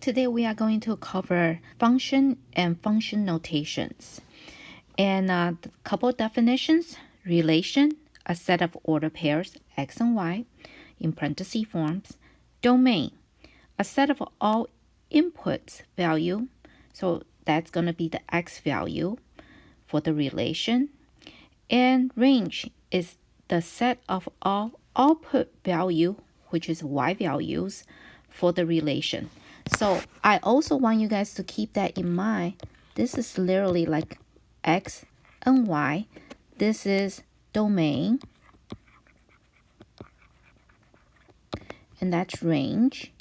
Today we are going to cover function and function notations. And a couple definitions: relation, a set of order pairs, x and y, in parenthesis forms. Domain, a set of all inputs value. So that's going to be the x value for the relation. And range is the set of all output value, which is y values, for the relation. So I also want you guys to keep that in mind. This is literally like x and y. This is domain. And that's range.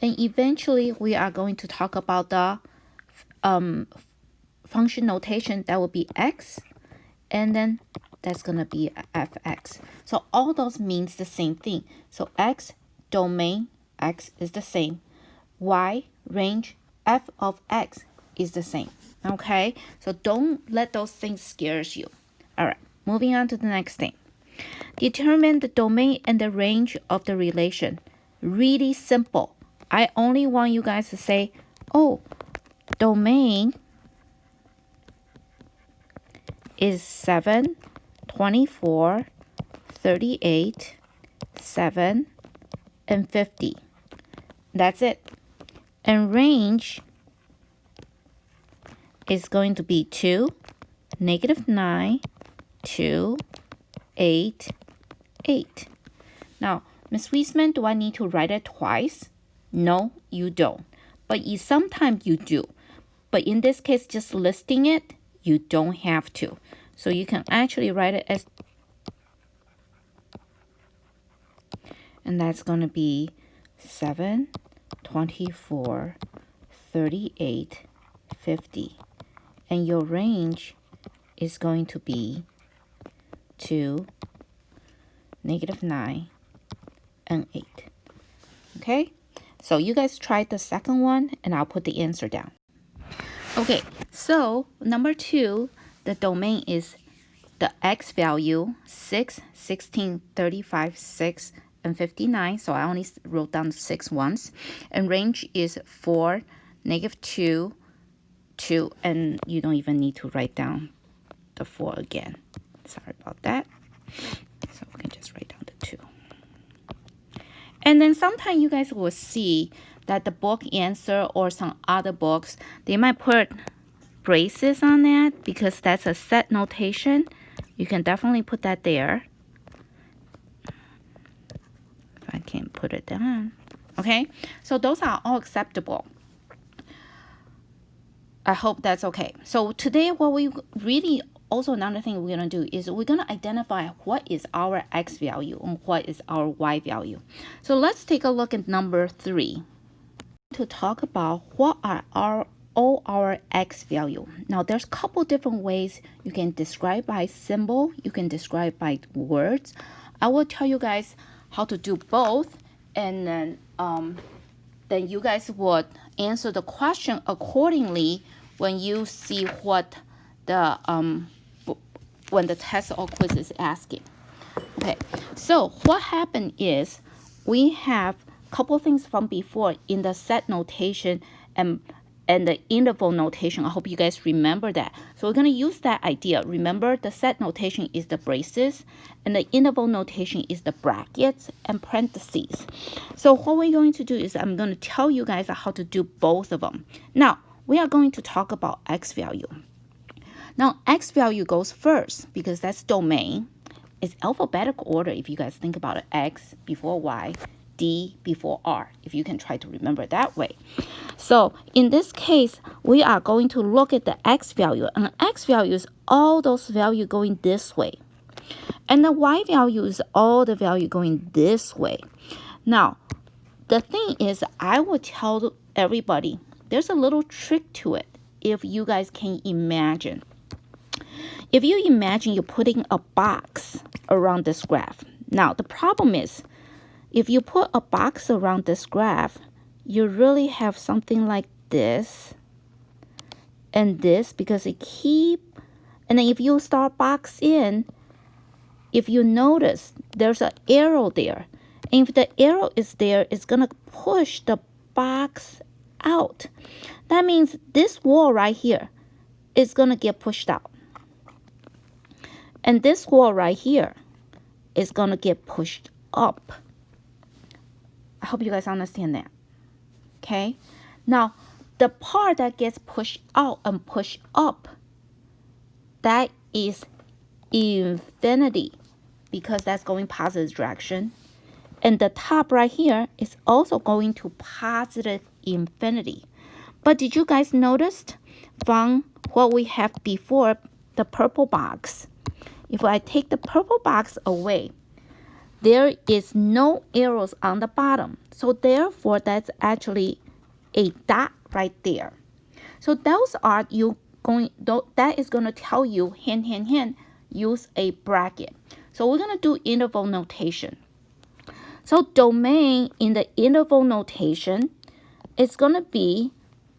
And eventually we are going to talk about the function notation that will be x. And then that's going to be fx. So all those means the same thing. So x, domain, x is the same. Y, range, f of x is the same. Okay, so don't let those things scare you. All right, moving on to the next thing. Determine the domain and the range of the relation. Really simple. I only want you guys to say, oh, domain is 7, 24, 38, 7, and 50. That's it. And range is going to be 2, -9, 2, 8, 8. Now, Ms. Wiesman, do I need to write it twice? No, you don't. But sometimes you do. But in this case, just listing it, you don't have to. So you can actually write it as, and that's going to be 7, 24, 38, 50. And your range is going to be 2, -9, and 8. Okay? So you guys try the second one, and I'll put the answer down. Okay, so number 2, the domain is the x value, 6, 16, 35, 6, and 59. So I only wrote down 6 once. And range is 4, -2, 2, and you don't even need to write down the 4 again. Sorry about that. So we can just write down the 2. And then sometimes you guys will see that the book answer or some other books, they might put braces on that because that's a set notation. You can definitely put that there. If I can't put it down. Okay, so those are all acceptable. I hope that's okay. So today what we really, also another thing we're going to do is we're going to identify what is our x value and what is our y value. So let's take a look at number 3 to talk about what are all our x value. Now there's a couple different ways you can describe by symbol, you can describe by words. I will tell you guys how to do both, and then you guys would answer the question accordingly when you see what the when the test or quiz is asking. Okay, so what happened is we have a couple things from before in the set notation and the interval notation. I hope you guys remember that. So we're going to use that idea. Remember, the set notation is the braces, and the interval notation is the brackets and parentheses. So what we're going to do is I'm going to tell you guys how to do both of them. Now, we are going to talk about x value. Now, x value goes first because that's domain. It's alphabetical order if you guys think about it. X before Y, D before R, if you can try to remember it that way. So in this case, we are going to look at the x value. And x value is all those values going this way. And the y value is all the value going this way. Now, the thing is, I will tell everybody, there's a little trick to it if you guys can imagine. If you imagine you're putting a box around this graph. Now, the problem is, if you put a box around this graph, you really have something like this and this, because it and then if you start box in, if you notice, there's an arrow there. And if the arrow is there, it's going to push the box out. That means this wall right here is going to get pushed out. And this wall right here is going to get pushed up. I hope you guys understand that. Okay? Now, the part that gets pushed out and pushed up, that is infinity, because that's going positive direction. And the top right here is also going to positive infinity. But did you guys notice from what we have before, the purple box? If I take the purple box away, there is no arrows on the bottom. So therefore, that's actually a dot right there. So those are that is going to tell you, hint, use a bracket. So we're going to do interval notation. So domain in the interval notation is going to be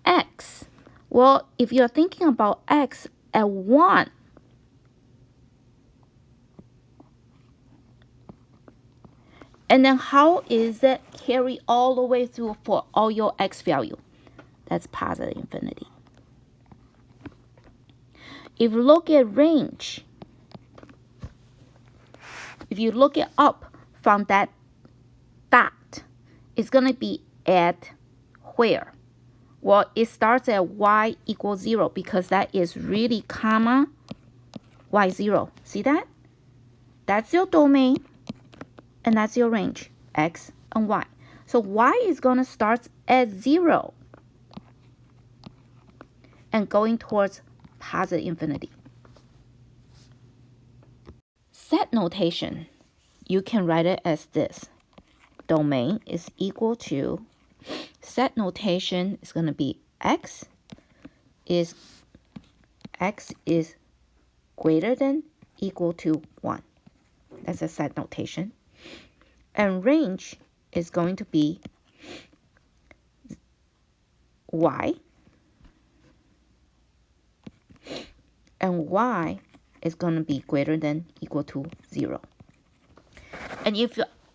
x. Well, if you're thinking about x at 1, and then how is it carry all the way through for all your x value? That's positive infinity. If you look at range, if you look it up from that dot, it's going to be at where? Well, it starts at y equals 0 because that is really comma y0. See that? That's your domain and that's your range, x and y. So y is going to start at 0 and going towards positive infinity. Set notation, you can write it as this. Domain is equal to, set notation is going to be x is greater than equal to 1. That's a set notation. And range is going to be y, and y is going to be greater than equal to 0. And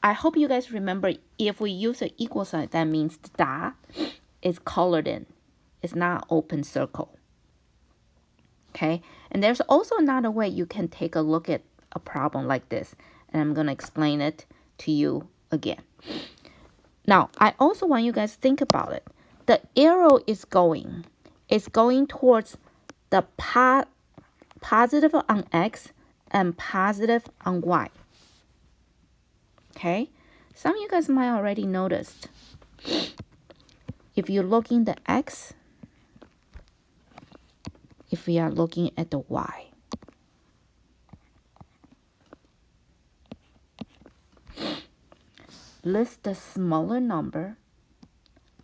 I hope you guys remember, if we use an equal sign, that means the dot is colored in. It's not open circle. Okay? And there's also another way you can take a look at a problem like this. And I'm going to explain it to you again. Now, I also want you guys to think about it. The arrow is going towards the positive on x and positive on y. Okay? Some of you guys might already noticed. If you're looking at the x, if we are looking at the y. List the smaller number,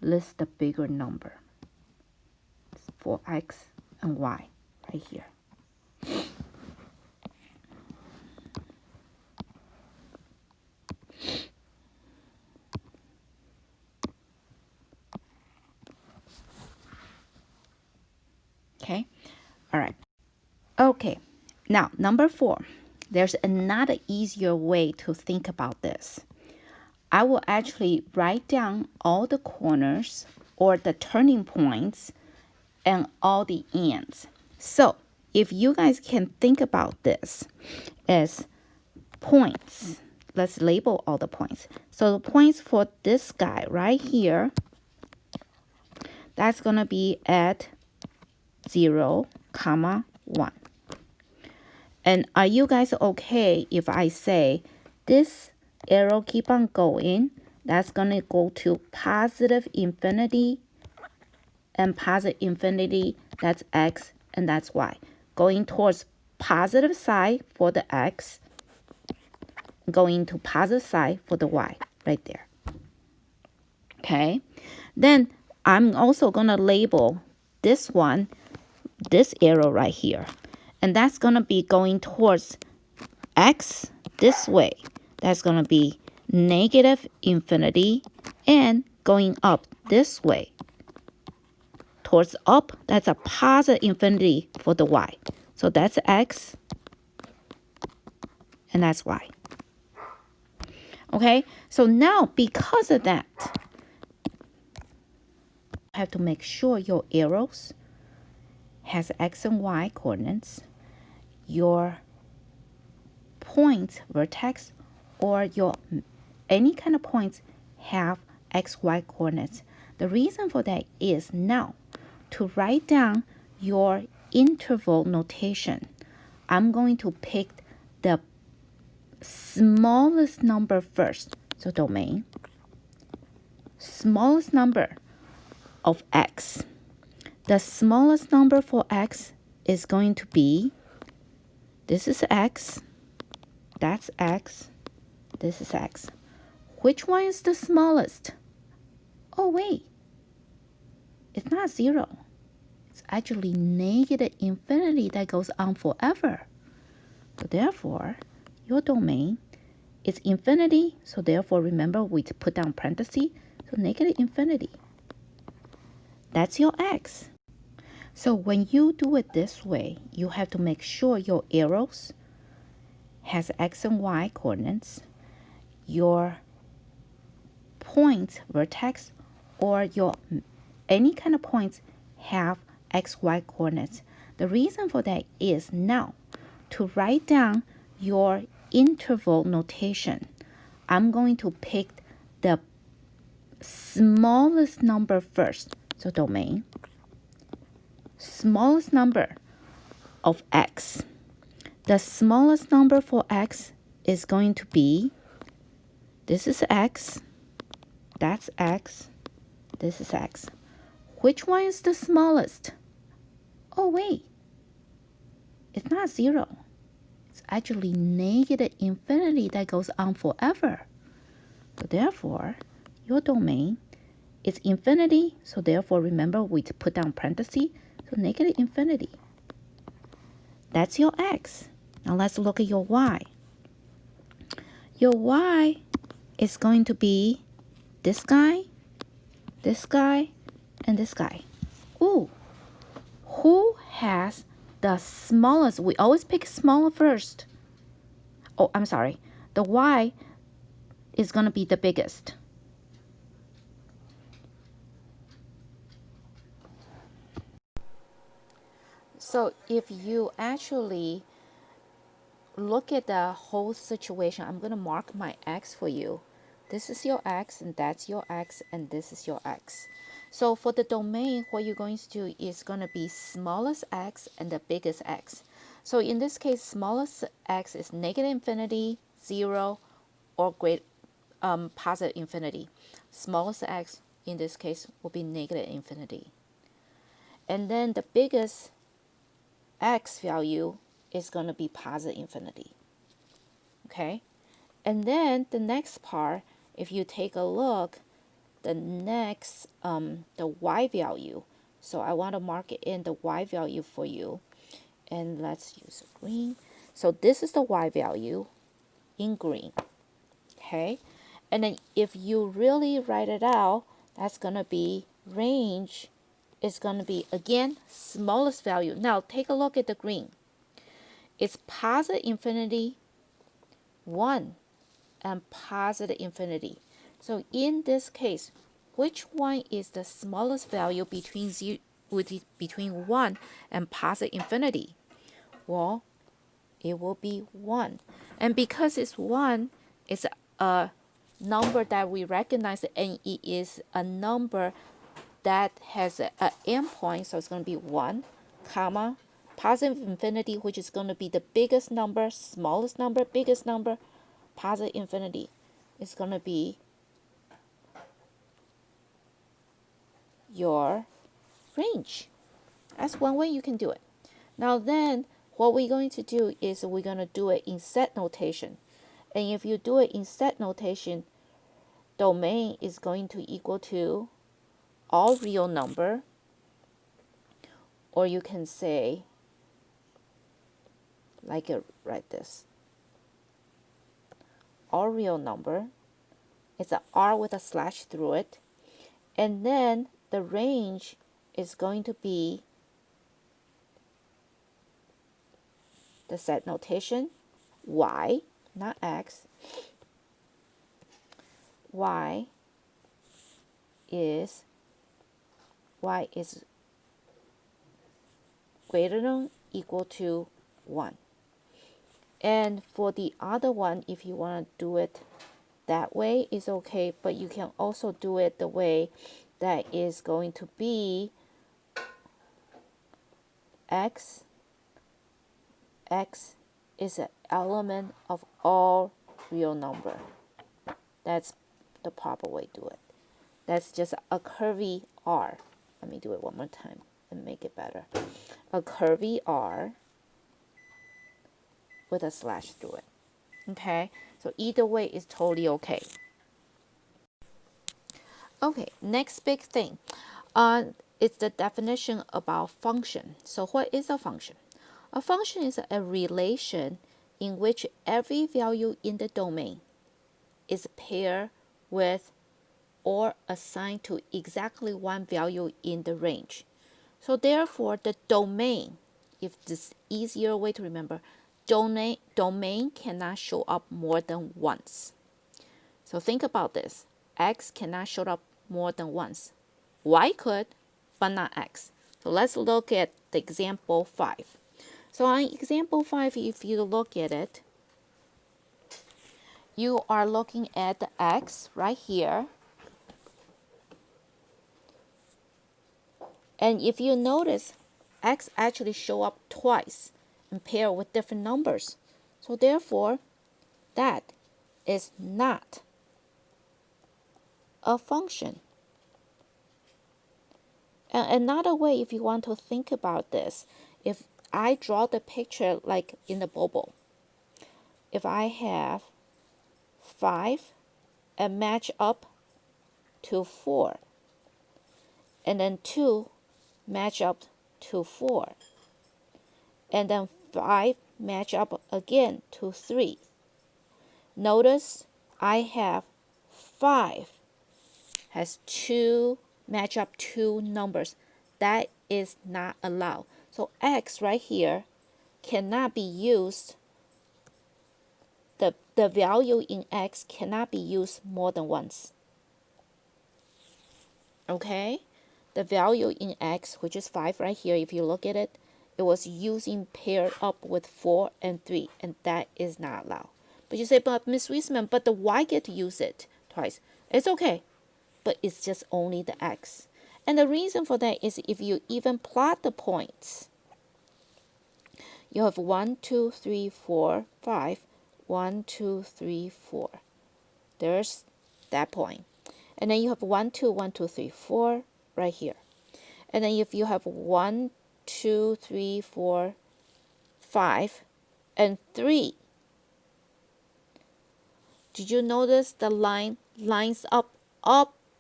list the bigger number for x and y right here. Okay, all right. Okay, now number 4. There's another easier way to think about this. I will actually write down all the corners or the turning points and all the ends. So if you guys can think about this as points, let's label all the points. So the points for this guy right here, that's going to be at 0, 1. And are you guys okay if I say this arrow keep on going? That's going to go to positive infinity, and positive infinity, that's x and that's y. Going towards positive side for the x, going to positive side for the y right there. Okay, then I'm also going to label this one, this arrow right here, and that's going to be going towards x this way. That's going to be negative infinity, and going up this way towards up, that's a positive infinity for the y. So that's x and that's y. Okay, so now because of that, have to make sure your arrows has x and y coordinates, your point vertex or your any kind of points have xy coordinates. The reason for that is now to write down your interval notation, I'm going to pick the smallest number first. So domain, smallest number of x. The smallest number for x is going to be, this is x, that's x, this is x. Which one is the smallest? Oh wait, it's not 0. It's actually negative infinity that goes on forever. So therefore, your domain is infinity. So therefore, remember we put down parentheses. So negative infinity. That's your x. So when you do it this way, you have to make sure your arrows has x and y coordinates, your point vertex or your any kind of points have xy coordinates. The reason for that is now to write down your interval notation, I'm going to pick the smallest number first. So domain, smallest number of x. The smallest number for x is going to be, this is x, that's x, this is x. Which one is the smallest? Oh wait, it's not 0. It's actually negative infinity that goes on forever. So therefore, your domain is infinity. So therefore, remember we put down parentheses. So negative infinity. That's your x. Now let's look at your y. Your y is going to be this guy, and this guy. Ooh, who has the smallest? We always pick smaller first. Oh, I'm sorry. The y is going to be the biggest. So if you actually look at the whole situation, I'm going to mark my x for you. This is your x, and that's your x, and this is your x. So for the domain, what you're going to do is going to be smallest x and the biggest x. So in this case, smallest x is negative infinity, 0, or positive infinity. Smallest x in this case will be negative infinity. And then the biggest x value is going to be positive infinity. Okay? And then the next part, if you take a look, the next, the y value. So I want to mark it in the y value for you. And let's use green. So this is the y value in green. Okay? And then if you really write it out, that's going to be range is going to be, again, smallest value. Now take a look at the green. It's positive infinity, 1, and positive infinity. So in this case, which one is the smallest value between 1 and positive infinity? Well, it will be 1. And because it's 1, it's a number that we recognize, and it is a number that has an endpoint, so it's going to be 1, comma, positive infinity, which is going to be the biggest number, smallest number, biggest number, positive infinity is going to be your range. That's one way you can do it. Now then, what we're going to do is we're going to do it in set notation. And if you do it in set notation, domain is going to equal to all real number, or you can say, like it like this, all real number. It's an R with a slash through it. And then the range is going to be the set notation, y, not x. Y is y is greater than equal to 1. And for the other one, if you want to do it that way, is okay, but you can also do it the way that is going to be x is an element of all real number. That's the proper way to do it. That's just a curvy R. Let me do it one more time and make it better. A curvy R with a slash through it. Okay, so either way is totally okay. Okay, next big thing. It's the definition about function. So what is a function? A function is a relation in which every value in the domain is paired with or assigned to exactly one value in the range. So therefore, the domain, if this easier way to remember, domain cannot show up more than once. So think about this. X cannot show up more than once. Y could, but not X. So let's look at the example 5. So on example 5, if you look at it, you are looking at the X right here. And if you notice, X actually show up twice and pair with different numbers. So therefore, that is not a function. And another way, if you want to think about this, if I draw the picture like in the bubble, if I have 5 and match up to 4, and then 2 match up to 4, and then 5 match up again to 3. Notice I have 5 has 2 match up 2 numbers. That is not allowed. So X right here cannot be used. The value in X cannot be used more than once. Okay? The value in X, which is 5 right here, if you look at it, it was using paired up with 4 and 3, and that is not allowed. But you say, but Miss Wiesman, but the Y get to use it twice. It's okay, but it's just only the X. And the reason for that is if you even plot the points, you have 1, 2, 3, 4, 5, 1, 2, 3, 4. There's that point. And then you have 1, 2, 1, 2, 3, 4 right here. And then if you have 1, 2, 3, 4, 5, and 3, did you notice the line lines up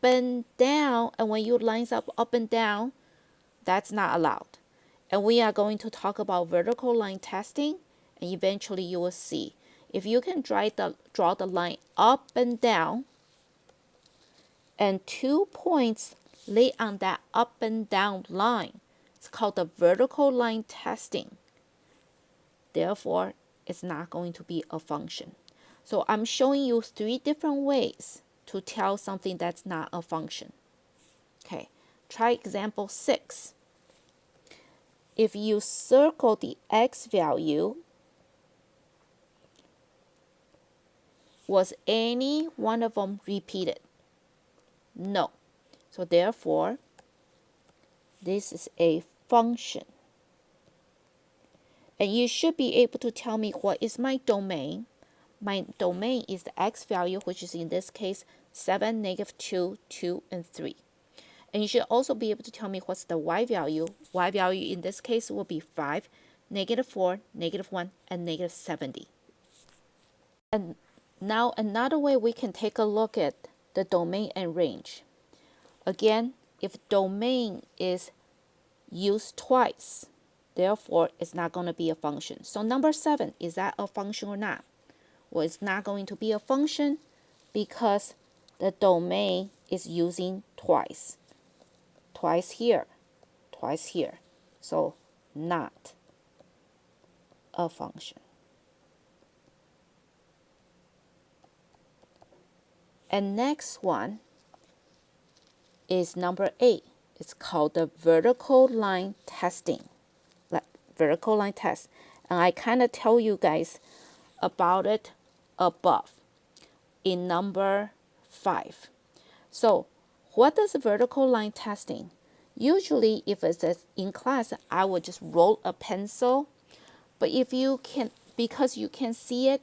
and down? And when you lines up and down, that's not allowed. And we are going to talk about vertical line testing, and eventually you will see. If you can draw the line up and down, and 2 points lay on that up and down line, it's called the vertical line testing. Therefore, it's not going to be a function. So I'm showing you 3 different ways to tell something that's not a function. Okay, try example 6. If you circle the X value, was any one of them repeated? No. So therefore, this is a function. And you should be able to tell me what is my domain. My domain is the X value, which is in this case 7, -2, 2, and 3. And you should also be able to tell me what's the Y value. Y value in this case will be 5, -4, -1, and -70. And now another way we can take a look at the domain and range. Again, if domain is used twice, therefore it's not going to be a function. So number 7, is that a function or not? Well, it's not going to be a function because the domain is using twice. Twice here, twice here. So not a function. And next one is number 8. It's called the vertical line testing, vertical line test. And I kind of tell you guys about it above in number 5. So what is vertical line testing? Usually if it's in class, I would just roll a pencil. But if you can, because you can see it,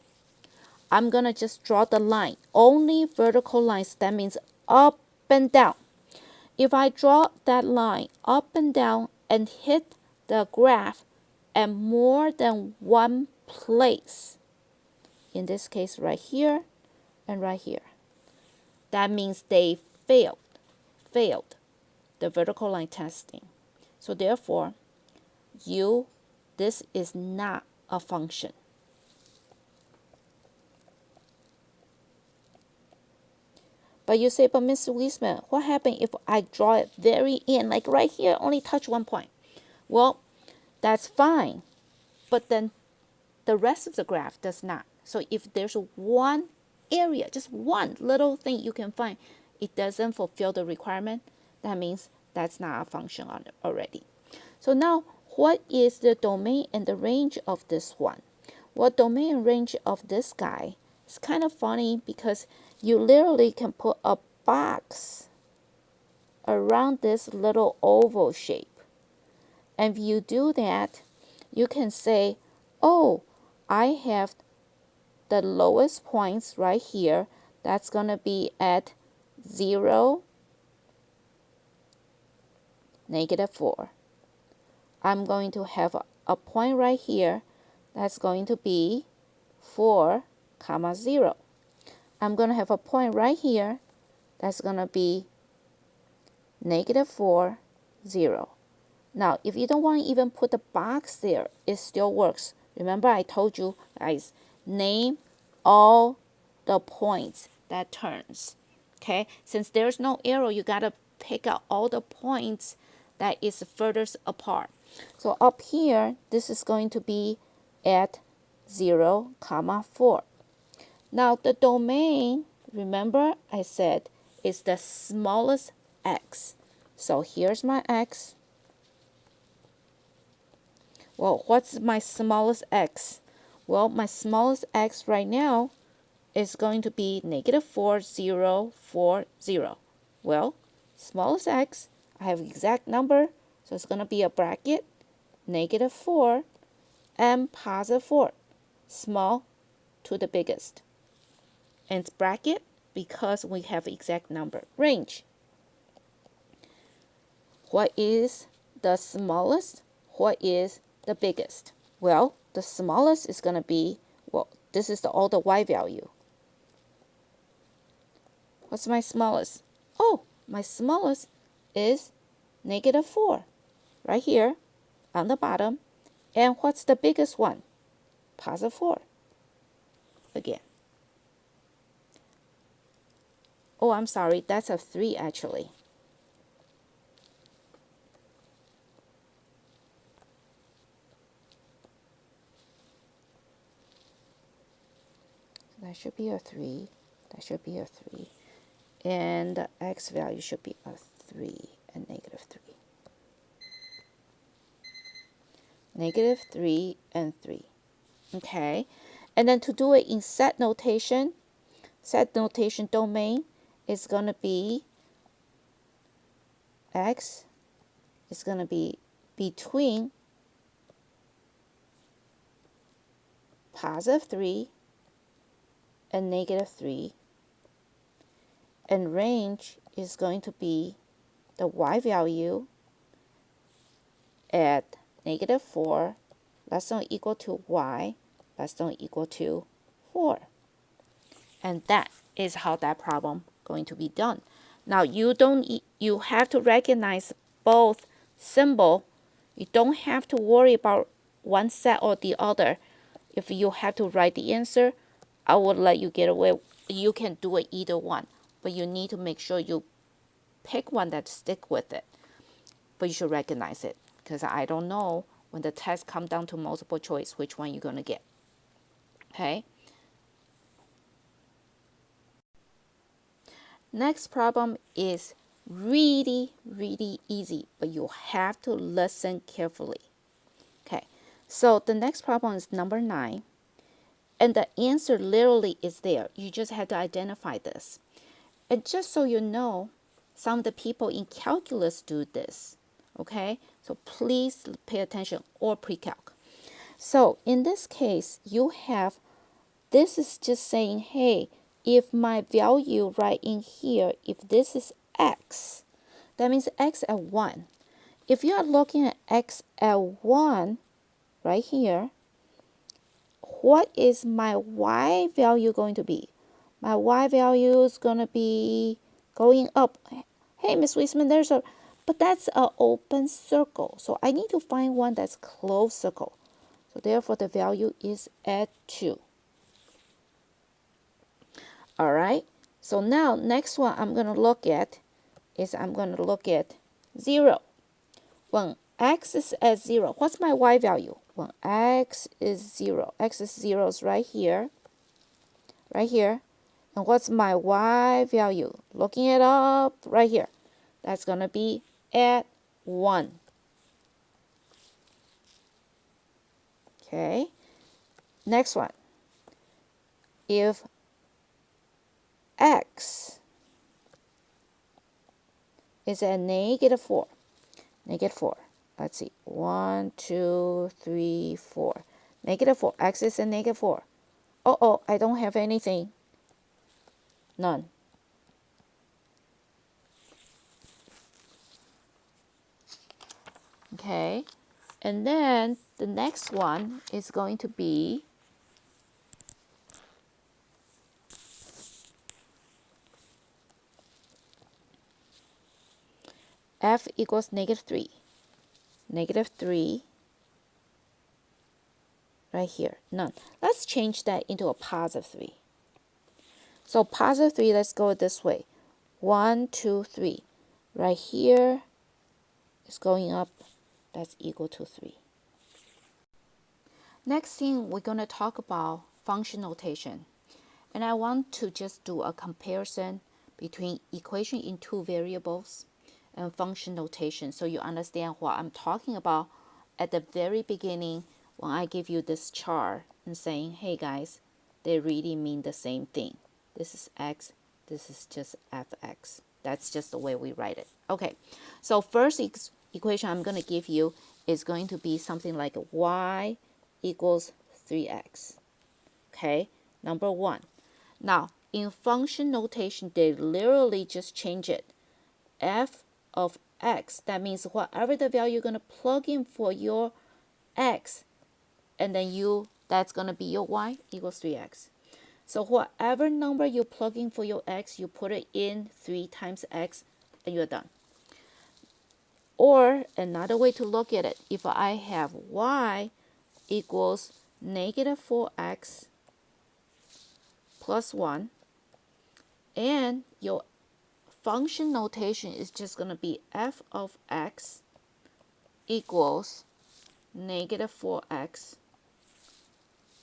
I'm going to just draw the line. Only vertical lines, that means up and down. If I draw that line up and down and hit the graph at more than one place, in this case right here and right here, that means they failed the vertical line testing. So therefore, this is not a function. But you say, but Ms. Wiesman, what happens if I draw it very in, like right here, only touch one point? Well, that's fine, but then the rest of the graph does not. So if there's one area, just one little thing you can find, it doesn't fulfill the requirement, that means that's not a function on it already. So now, what is the domain and the range of this one? Well, domain and range of this guy is kind of funny because you literally can put a box around this little oval shape. And if you do that, you can say, oh, I have the lowest points right here. That's going to be at 0, -4. I'm going to have a point right here. That's going to be 4, 0. I'm going to have a point right here. That's going to be -4, 0. Now, if you don't want to even put the box there, it still works. Remember I told you guys, name all the points that turns. Okay? Since there's no arrow, you got to pick out all the points that is furthest apart. So up here, this is going to be at 0, 4. Now the domain, remember I said, is the smallest x. So here's my x. Well, what's my smallest x? Well, my smallest x right now is going to be -4, 0, 4, 0. Well, smallest x, I have exact number, so it's going to be a bracket, -4 and +4, small to the biggest. And it's bracket because we have exact number. Range. What is the smallest? What is the biggest? Well, the smallest is going to be, well, this is all the y value. What's my smallest? Oh, my smallest is -4, right here on the bottom. And what's the biggest one? +4. Again. Oh, I'm sorry, that's a 3 actually. That should be a 3. That should be a 3. And the x value should be a 3 and -3. -3 and 3. Okay. And then to do it in set notation domain is going to be x is going to be between +3 and -3, and range is going to be the y value at -4 less than or equal to y less than or equal to 4. And that is how that problem going to be done. Now you have to recognize both symbol. You don't have to worry about one set or the other. If you have to write the answer, I would let you get away. You can do it either one, but you need to make sure you pick one that stick with it. But you should recognize it, because I don't know when the test come down to multiple choice which one you're going to get. Okay. Next problem is Really, really easy, but you have to listen carefully. Okay, so the next problem is number 9. And the answer literally is there. You just have to identify this. And just so you know, some of the people in calculus do this. Okay, so please pay attention, or pre-calc. So in this case, you have, this is just saying, hey, if my value right in here, if this is x, that means x at 1. If you are looking at x at 1 right here, what is my y value going to be? My y value is going to be going up. Hey, Miss Wiesman, but that's an open circle. So I need to find one that's closed circle. So therefore the value is at 2. All right. So now next one I'm going to look at is 0. When x is at 0, what's my y value? When x is 0, x is 0 is right here. And what's my y value? Looking it up right here. That's going to be at 1. Okay. Next one. If x is at -4. Let's see. 1, 2, 3, 4. -4. X is at -4. Oh, I don't have anything. None. Okay. And then the next one is going to be f equals -3. -3 right here. None. Let's change that into a +3. So +3, let's go this way. 1, 2, 3. Right here is going up. That's equal to 3. Next thing, we're going to talk about function notation. And I want to just do a comparison between equation in 2 variables and function notation so you understand what I'm talking about at the very beginning when I give you this chart and saying, hey guys, they really mean the same thing. This is x, this is just fx. That's just the way we write it. Okay, so first equation I'm going to give you is going to be something like y equals 3x. Okay, number 1. Now, in function notation, they literally just change it. F of x, that means whatever the value you're going to plug in for your x, and then that's going to be your y equals 3x. So whatever number you plug in for your x, you put it in 3 times x, and you're done. Or another way to look at it, if I have y equals -4x plus 1, and your function notation is just going to be f of x equals -4x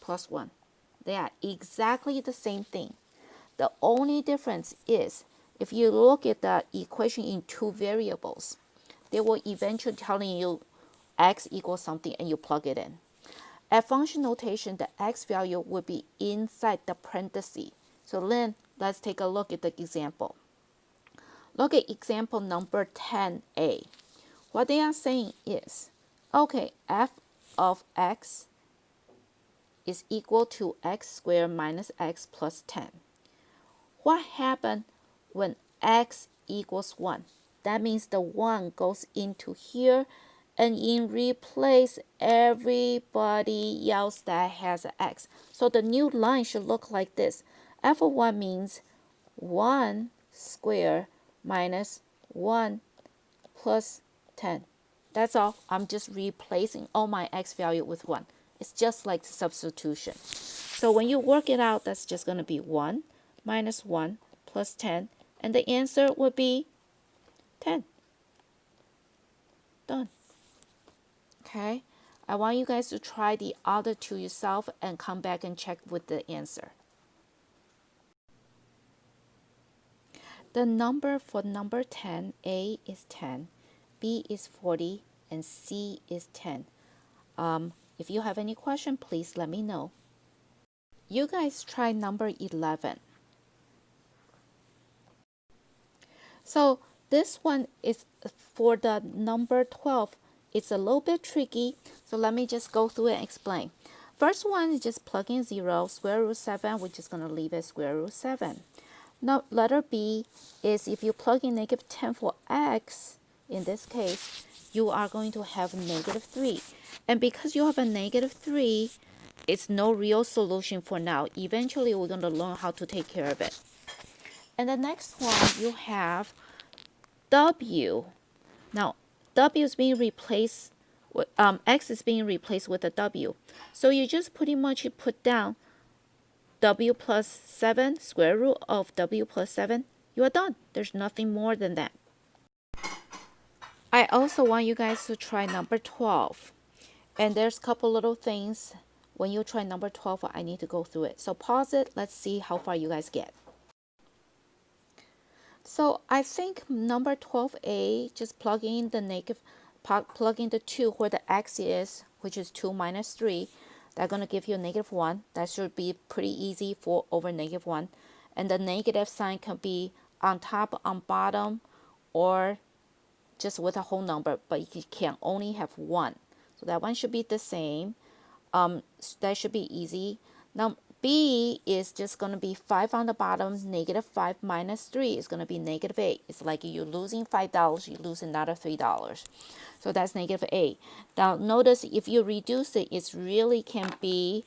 plus 1. They are exactly the same thing. The only difference is if you look at the equation in 2 variables, they will eventually telling you x equals something and you plug it in. At function notation, the x value will be inside the parenthesis. So then let's take a look at the example. Look at example number 10a. What they are saying is, okay, f of x is equal to x squared minus x plus 10. What happened when x equals 1? That means the 1 goes into here and replace everybody else that has an x. So the new line should look like this. F of 1 means 1 squared minus 1 plus 10. That's all. I'm just replacing all my x value with 1. It's just like substitution. So when you work it out, that's just going to be 1 minus 1 plus 10. And the answer would be 10. Done. Okay. I want you guys to try the other 2 yourself and come back and check with the answer. The number for number 10, A is 10, B is 40, and C is 10. If you have any question, please let me know. You guys try number 11. So this one is for the number 12. It's a little bit tricky, so let me just go through and explain. First one is just plug in 0, square root 7, we're just going to leave it square root 7. Now, letter B is if you plug in negative 10 for x, in this case, you are going to have negative 3. And because you have a negative 3, it's no real solution for now. Eventually, we're going to learn how to take care of it. And the next one, you have W. Now, W is being replaced with, X is being replaced with a W. So you just pretty much put down W plus 7, square root of W plus 7. You are done. There's nothing more than that. I also want you guys to try number 12. And there's a couple little things. When you try number 12, I need to go through it. So pause it. Let's see how far you guys get. So I think number 12A, just plug in the plug in the 2 where the x is, which is 2 minus 3. That's going to give you a negative 1. That should be pretty easy, 4 over negative 1. And the negative sign can be on top, on bottom, or just with a whole number, but you can only have 1. So that one should be the same. That should be easy. Now, B is just going to be 5 on the bottom, negative 5 minus 3 is going to be negative 8. It's like you're losing $5, you lose another $3. So that's negative 8. Now, notice if you reduce it, it really can be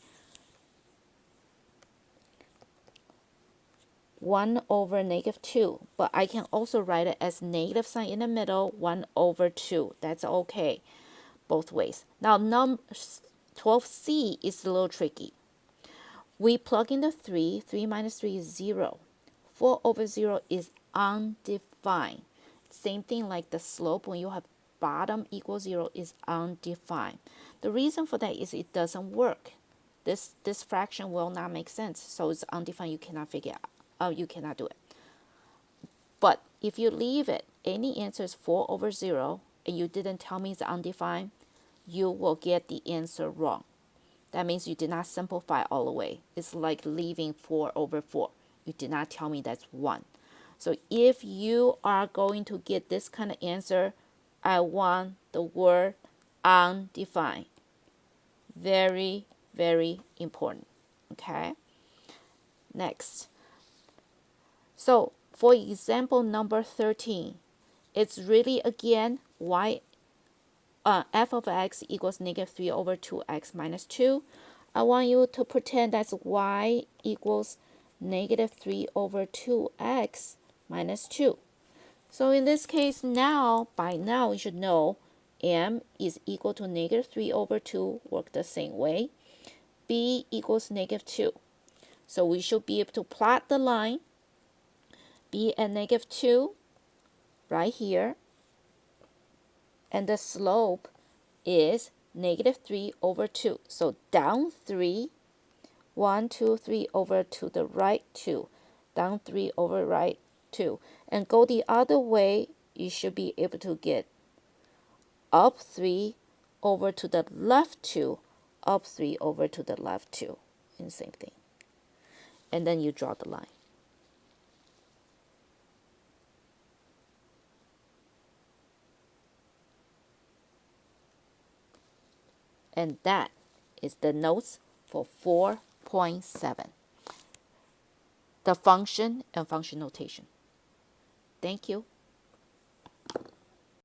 1 over negative 2. But I can also write it as negative sign in the middle, 1 over 2. That's okay, both ways. Now, 12C is a little tricky. We plug in the 3. 3 minus 3 is 0. 4 over 0 is undefined. Same thing like the slope when you have bottom equals 0 is undefined. The reason for that is it doesn't work. This fraction will not make sense. So it's undefined. You cannot figure out. You cannot do it. But if you leave it, any answer is 4 over 0, and you didn't tell me it's undefined, you will get the answer wrong. That means you did not simplify all the way. It's like leaving 4 over 4. You did not tell me that's 1. So if you are going to get this kind of answer, I want the word undefined. Very, very important. Okay? Next. So for example number 13, it's really again f of x equals negative 3 over 2x minus 2. I want you to pretend that's y equals negative 3 over 2x minus 2. So in this case by now you should know m is equal to negative 3 over 2, work the same way. B equals negative 2. So we should be able to plot the line b at negative 2 right here. And the slope is negative 3 over 2. So down 3, 1, 2, 3 over to the right 2, down 3 over right 2. And go the other way, you should be able to get up 3 over to the left 2, up 3 over to the left 2. And same thing. And then you draw the line. And that is the notes for 4.7. The function and function notation. Thank you.